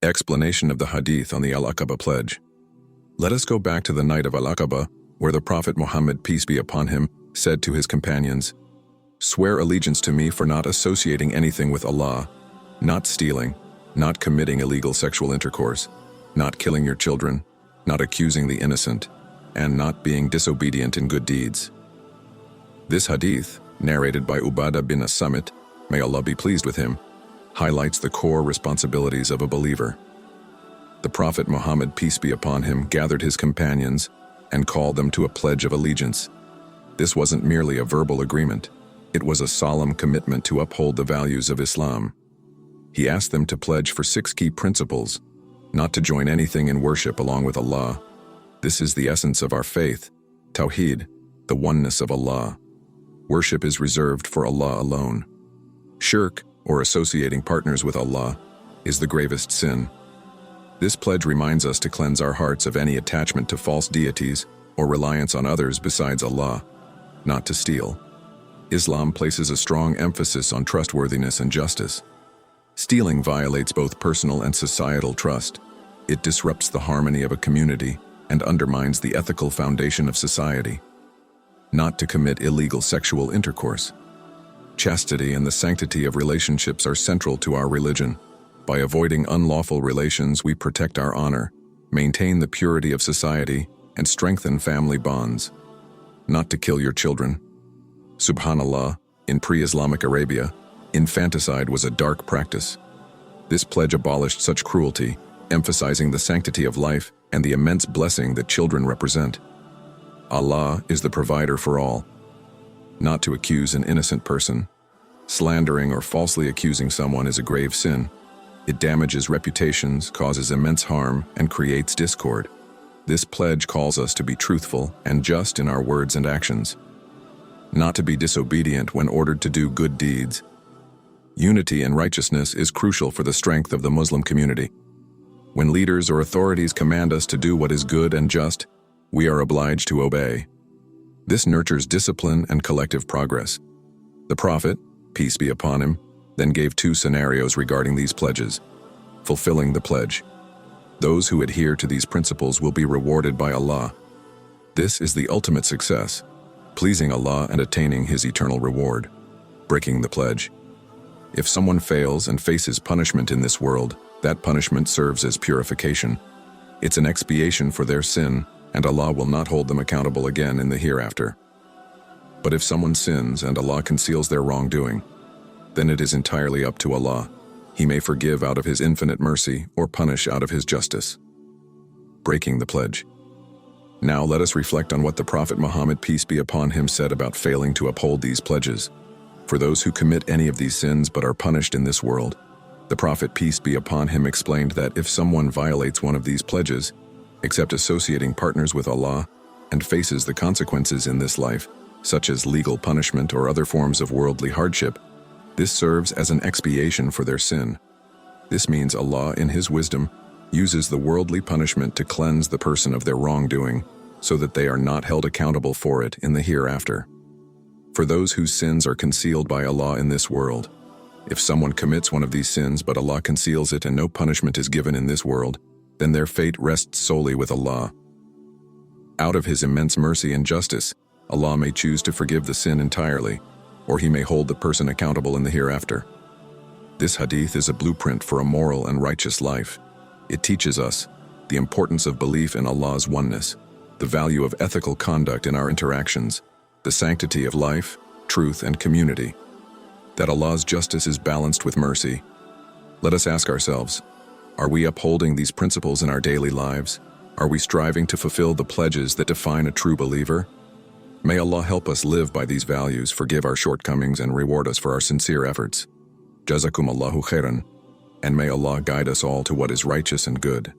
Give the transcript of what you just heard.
Explanation of the Hadith on the Al-Aqaba Pledge. Let us go back to the night of Al-Aqaba, where the Prophet Muhammad, peace be upon him, said to his companions, "Swear allegiance to me for not associating anything with Allah, not stealing, not committing illegal sexual intercourse, not killing your children, not accusing the innocent, and not being disobedient in good deeds." This hadith, narrated by Ubadah bin as-Samit, may Allah be pleased with him, highlights the core responsibilities of a believer. The Prophet Muhammad, peace be upon him, gathered his companions and called them to a pledge of allegiance. This wasn't merely a verbal agreement, it was a solemn commitment to uphold the values of Islam. He asked them to pledge for 6 key principles: not to join anything in worship along with Allah. This is the essence of our faith, Tawheed, the oneness of Allah. Worship is reserved for Allah alone. Shirk, or associating partners with Allah, is the gravest sin. This pledge reminds us to cleanse our hearts of any attachment to false deities or reliance on others besides Allah, not to steal. Islam places a strong emphasis on trustworthiness and justice. Stealing violates both personal and societal trust. It disrupts the harmony of a community and undermines the ethical foundation of society. Not to commit illegal sexual intercourse. Chastity and the sanctity of relationships are central to our religion. By avoiding unlawful relations, we protect our honor, maintain the purity of society, and strengthen family bonds. Not to kill your children. Subhanallah, in pre-Islamic Arabia, infanticide was a dark practice. This pledge abolished such cruelty, emphasizing the sanctity of life and the immense blessing that children represent. Allah is the provider for all. Not to accuse an innocent person. Slandering or falsely accusing someone is a grave sin. It damages reputations, causes immense harm, and creates discord. This pledge calls us to be truthful and just in our words and actions. Not to be disobedient when ordered to do good deeds. Unity and righteousness is crucial for the strength of the Muslim community. When leaders or authorities command us to do what is good and just, we are obliged to obey. This nurtures discipline and collective progress. The Prophet, peace be upon him, then gave 2 scenarios regarding these pledges. Fulfilling the pledge. Those who adhere to these principles will be rewarded by Allah. This is the ultimate success, pleasing Allah and attaining His eternal reward. Breaking the pledge. If someone fails and faces punishment in this world, that punishment serves as purification. It's an expiation for their sin, and Allah will not hold them accountable again in the hereafter. But if someone sins and Allah conceals their wrongdoing, then it is entirely up to Allah. He may forgive out of His infinite mercy or punish out of His justice. Breaking the pledge. Now let us reflect on what the Prophet Muhammad, peace be upon him, said about failing to uphold these pledges. For those who commit any of these sins but are punished in this world, the Prophet, peace be upon him, explained that if someone violates one of these pledges, except associating partners with Allah, and faces the consequences in this life, such as legal punishment or other forms of worldly hardship, this serves as an expiation for their sin. This means Allah, in His wisdom, uses the worldly punishment to cleanse the person of their wrongdoing, so that they are not held accountable for it in the hereafter. For those whose sins are concealed by Allah in this world, if someone commits one of these sins but Allah conceals it and no punishment is given in this world, then their fate rests solely with Allah. Out of His immense mercy and justice, Allah may choose to forgive the sin entirely, or He may hold the person accountable in the hereafter. This hadith is a blueprint for a moral and righteous life. It teaches us the importance of belief in Allah's oneness, the value of ethical conduct in our interactions, the sanctity of life, truth, and community, that Allah's justice is balanced with mercy. Let us ask ourselves, are we upholding these principles in our daily lives? Are we striving to fulfill the pledges that define a true believer? May Allah help us live by these values, forgive our shortcomings, and reward us for our sincere efforts. Jazakum Allahu khairan, and may Allah guide us all to what is righteous and good.